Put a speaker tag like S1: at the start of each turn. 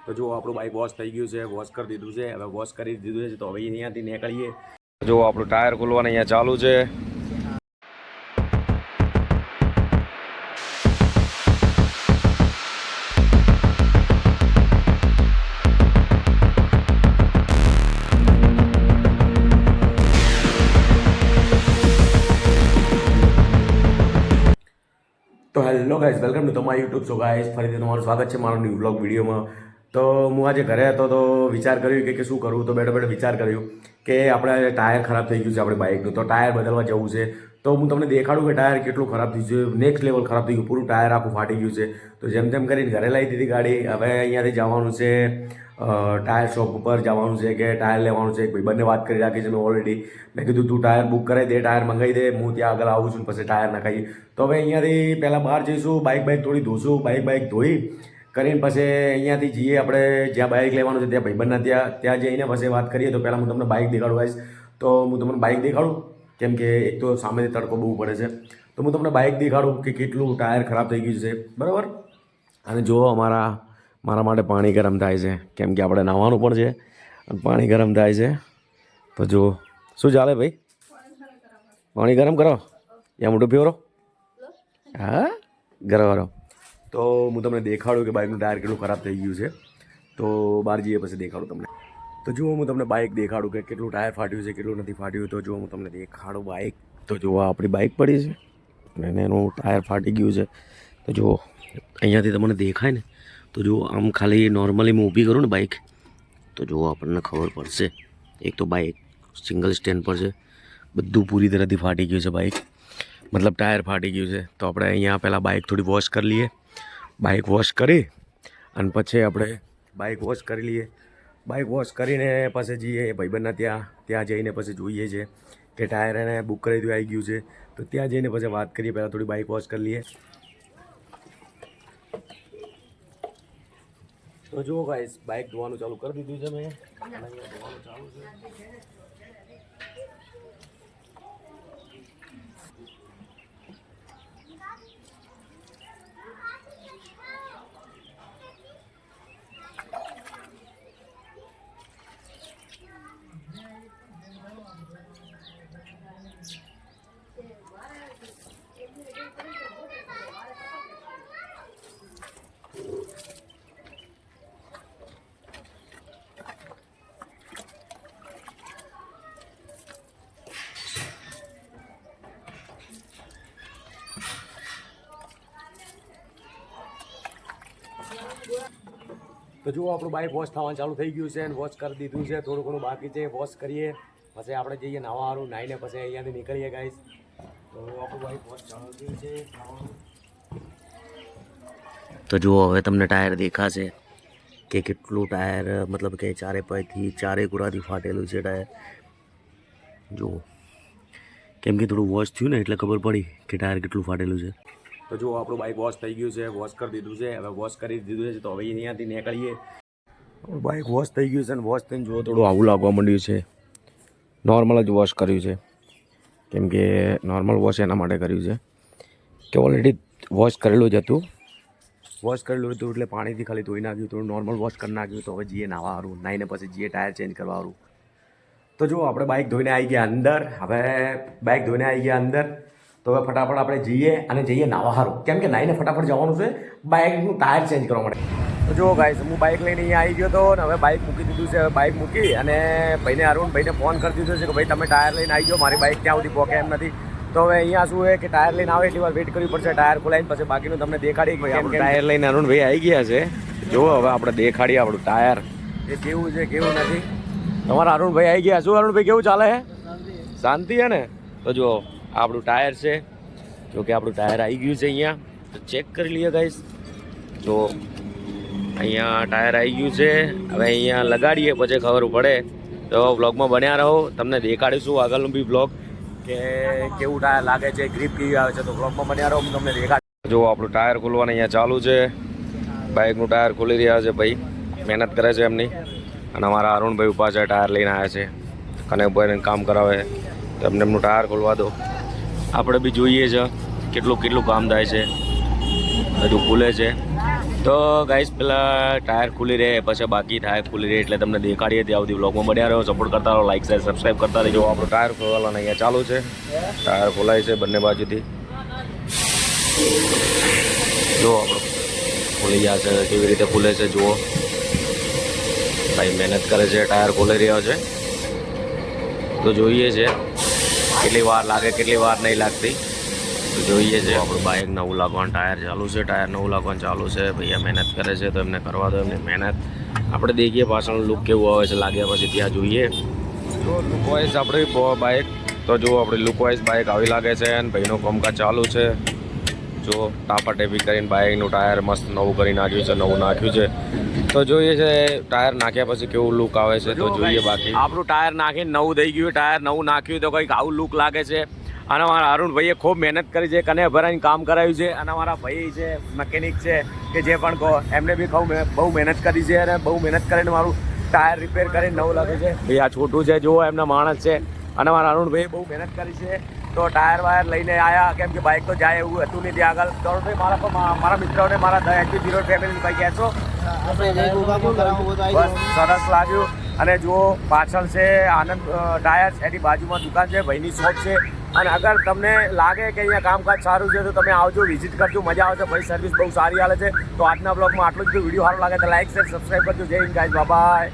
S1: તો જો આપણું બાઇક વોશ થઈ ગયું છે, વોશ કરી દીધું છે, હવે વોશ કરી દીધું છે. તો હવે અહીંયાથી નીકળીએ. જો આપણું ટાયર ખોલવાનું અહીંયા ચાલુ છે. તો હેલો ગાઈઝ, વેલકમ ટુ તમારા યુટ્યુબ. સો ગાઈઝ, ફરીથી તમારું સ્વાગત છે મારો ન્યૂ બ્લોગ વિડીયોમાં. તો હું આજે ઘરે હતો તો વિચાર કર્યું કે શું કરવું. તો બેઠો વિચાર કર્યું કે આપણે ટાયર ખરાબ થઈ ગયું છે આપણે બાઇકનું, તો ટાયર બદલવા જવું છે. તો હું તમને દેખાડું કે ટાયર કેટલું ખરાબ થયું છે. નેક્સ્ટ લેવલ ખરાબ થઈ ગયું, પૂરું ટાયર આખું ફાટી ગયું છે. તો જેમ તેમ કરીને ઘરે લાવી દીધી ગાડી. હવે અહીંયાથી જવાનું છે ટાયર શોપ ઉપર જવાનું છે કે ટાયર લેવાનું છે. ભાઈબંધને વાત કરી રાખી છે મેં ઓલરેડી. મેં કીધું તું ટાયર બુક કરાવી દે, ટાયર મંગાવી દે, હું ત્યાં આગળ આવું છું પછી ટાયર નખાઈએ. તો હવે અહીંયાથી પહેલાં બહાર જઈશું, બાઇક થોડી ધોશું, બાઇક ધોઈ કરીને પછી અહીંયાથી જઈએ આપણે જ્યાં બાઇક લેવાનું છે ત્યાં ભાઈબંધના ત્યાં જઈને પછી વાત કરીએ. તો પહેલાં હું તમને બાઇક દેખાડું ગાઈશ. તો હું તમને બાઇક દેખાડું, કેમ કે એક તો સામેથી તડકો બહુ પડે છે. તો હું તમને બાઇક દેખાડું કે કેટલું ટાયર ખરાબ થઈ ગયું છે, બરાબર. અને જો મારા માટે પાણી ગરમ થાય છે, કેમ કે આપણે નાહવાનું પણ છે અને પાણી ગરમ થાય છે. તો જો શું ચાલે ભાઈ, પાણી ગરમ કરો યા મોટું પીવરો. હા, ગરમ. તો હું તમને દેખાડું કે બાઇકનું ટાયર કેટલું ખરાબ થઈ ગયું છે. તો બહાર જઈએ પછી દેખાડું તમને. તો જુઓ હું તમને બાઇક દેખાડું કે કેટલું ટાયર ફાટ્યું છે, કેટલું નથી ફાટ્યું. તો જો હું તમને દેખાડું બાઇક. તો જુઓ આપણી બાઇક પડી છે અને એનું ટાયર ફાટી ગયું છે. તો જુઓ અહીંયાથી તમને દેખાય ને, તો જુઓ આમ ખાલી નોર્મલી હું ઊભી કરું ને બાઇક, તો જુઓ આપણને ખબર પડશે. એક તો બાઇક સિંગલ સ્ટેન્ડ પર છે, બધું પૂરી તરહથી ફાટી ગયું છે બાઇક, મતલબ ટાયર ફાટી ગયું છે. તો આપણે અહીંયા પહેલાં બાઇક થોડી વોશ કરી લઈએ. બાઇક વોશ કરી અને પછી આપણે બાઇક વોશ કરી લઈએ. બાઇક વોશ કરીને પછી જઈએ ભાઈબંધના ત્યાં જઈને પછી જોઈએ છે કે ટાયર એને બુક કરી દીધું, આવી ગયું છે. તો ત્યાં જઈને પછી વાત કરીએ. પહેલાં થોડી બાઇક વોશ કરી લઈએ. તો જુઓ ગાઈસ, બાઇક ધોવાનું ચાલુ કરી દીધું છે મેં. અહીંયા ધોવાનું ચાલુ છે. તો જુઓ આપણું બાઇક વોશ થવાનું ચાલુ થઈ ગયું છે અને વોશ કરી દીધું છે. થોડું ઘણું બાકી છે, વોશ કરીએ પછી આપણે જઈએ નાહવાનું. નાહીને પછી અહીંયાથી નીકળીએ ગાઈસ. તો આપણું બાઇક વોશ ચાલુ થયું છે. તો જુઓ હવે તમને ટાયર દેખાશે કે કેટલું ટાયર, મતલબ કે ચારે કુરાથી ફાટેલું છે ટાયર. જુઓ, કેમ કે થોડું વોશ થયું ને એટલે ખબર પડી કે ટાયર કેટલું ફાટેલું છે. તો જુઓ આપણું બાઇક વોશ થઈ ગયું છે, વોશ કરી દીધું છે. હવે વોશ કરી દીધું છે તો હવે અહીંયાથી નીકળીએ. બાઇક વોશ થઈ ગયું છે અને વોશ થઈને જુઓ થોડું આવું લાગવા માંડ્યું છે. નોર્મલ જ વોશ કર્યું છે, કેમ કે નોર્મલ વોશ એના માટે કર્યું છે કે ઓલરેડી વોશ કરેલું જ હતું. વોશ કરેલું હતું એટલે પાણીથી ખાલી ધોઈ નાખ્યું, થોડું નોર્મલ વોશ કરી નાખ્યું. તો હવે જઈએ નાહવાનું, નાહીને પછી જઈએ ટાયર ચેન્જ કરવાનું. તો જુઓ આપણે બાઇક ધોઈને આવી ગયા અંદર. હવે બાઇક ધોઈને આવી ગયા અંદર. તો હવે ફટાફટ આપણે જઈએ અને જઈએ નાવા સારું, કેમ કે નાહીને ફટાફટ જવાનું છે બાઇકનું ટાયર ચેન્જ કરવા માટે. તો જુઓ ગાઈસ, હું બાઇક લઈને અહીંયા આવી ગયો હતો અને હવે બાઇક મૂકી દીધું છે. હવે બાઇક મૂકી અને અરુણભાઈને ફોન કરી દીધો છે કે ભાઈ તમે ટાયર લઈને આવી જાઓ, મારી બાઇક ત્યાં સુધી પહોંચે એમ નથી. તો હવે અહીંયા શું છે કે ટાયર લઈને આવે એટલી વાર વેઇટ કરવી પડશે. ટાયર ખોલાઈને પછી બાકીનું તમને દેખાડી. આપણું ટાયર લઈને અરુણભાઈ આવી ગયા છે. જુઓ હવે આપણે દેખાડીએ આપણું ટાયર એ કેવું છે કેવું નથી. તમારા અરુણભાઈ આવી ગયા. શું અરુણભાઈ, કેવું ચાલે છે? શાંતિ છે ને? તો જુઓ આપણું ટાયર છે. જો કે આપણું ટાયર આવી ગયું છે અહીંયા. તો ચેક કરી લઈએ ગાઈસ. તો અહીંયા ટાયર આવી ગયું છે. હવે અહીંયા લગાડીએ પછી ખબર પડે. તો વ્લોગમાં બન્યા રહો, તમને દેખાડીશું આગળનું બી વ્લોગ કે કેવું ટાયર લાગે છે, ગ્રીપ કેવી આવે છે. તો વ્લોગમાં બન્યા રહો, હું તમને દેખાડ. જો આપણું ટાયર ખોલવાનું અહીંયા ચાલુ છે. બાઇકનું ટાયર ખોલી રહ્યા છે ભાઈ, મહેનત કરે છે એમની. અને અમારા અરુણભાઈ ઉભા છે, ટાયર લઈને આવ્યા છે. કનેકભાઈને કામ કરાવે તો એમનું ટાયર ખોલવા દો. આપણે બી જોઈએ છે કેટલું કામ થાય છે. બધું ખુલે છે. તો ગાઈસ પેલા ટાયર ખુલી રહે પછી બાકી ટાયર ખુલી રહે એટલે તમને દેખાડીએ ત્યાં સુધી વ્લોગમાં બન્યા રહો, સપોર્ટ કરતા રહો, લાઈક શેર સબસ્ક્રાઈબ કરતા રહેજો. આપણું ટાયર ખોલવાનું અહીંયા ચાલુ છે, ટાયર ખોલાય છે બંને બાજુથી. જુઓ આપણું ખુલી ગયા છે, કેવી રીતે ખુલે છે જુઓ. ભાઈ મહેનત કરે છે, ટાયર ખોલી રહ્યો છે. તો જોઈએ છે કેટલી વાર લાગે કેટલી વાર નહીં લાગતી, તો જોઈએ છે. આપણું બાઇક નવું લાગવાનું ટાયર ચાલુ છે, ટાયર નવું લાગવાનું ચાલુ છે. ભૈયા મહેનત કરે છે તો એમને કરવા દો એમની મહેનત. આપણે દેખીએ પાછળનું લુક કેવું આવે છે, લાગ્યા પછી ત્યાં જોઈએ. તો લુક વાઇઝ આપણી બાઇક તો જુઓ આપણી લુક વાઇઝ બાઇક આવી લાગે છે અને ભાઈનું કામકાજ ચાલુ છે. જો ટાપા ટેપી કરીને બાઇકનું ટાયર મસ્ત નવું કરી નાખ્યું છે, નવું નાખ્યું છે. તો જોઈએ છે ટાયર નાખ્યા પછી કેવું લુક આવે છે, તો જોઈએ. બાકી આપણું ટાયર નાખીને નવું થઈ ગયું, ટાયર નવું નાખ્યું તો કંઈક આવું લુક લાગે છે. અને મારા અરુણભાઈએ ખૂબ મહેનત કરી છે, કને ભરાઈને કામ કરાવ્યું છે. અને મારા ભાઈ છે મેકેનિક છે કે જે પણ કહો એમને બી બહુ મહેનત કરી છે અને બહુ મહેનત કરીને મારું ટાયર રિપેર કરીને નવું લાગે છે. ભાઈ આ છોટું છે જુઓ એમના માણસ છે. અને મારા અરુણભાઈએ બહુ મહેનત કરી છે તો ટાયર વાયર લઈને આવ્યા, કેમ કે બાઇક તો જાય એવું હતું નહીં ત્યાં આગળ. તો ભાઈ મારા મિત્રોને મારા HP0 ફેમિલી ભાઈ કહેશો બસ સરસ લાગ્યું. અને જુઓ પાછળ છે આનંદ ટાયર્સ, એની બાજુમાં દુકાન છે, ભાઈની શોપ છે. અને અગર તમને લાગે કે અહીંયા કામકાજ સારું છે તો તમે આવજો, વિઝિટ કરજો, મજા આવશે. ભાઈ સર્વિસ બહુ સારી હાલે છે. તો આજના બ્લોગમાં આટલું જ. વિડીયો સારો લાગે તો લાઈક શેર સબસ્ક્રાઈબ કરજો. જય હિન્દ ગાઈઝ, બાય બાય.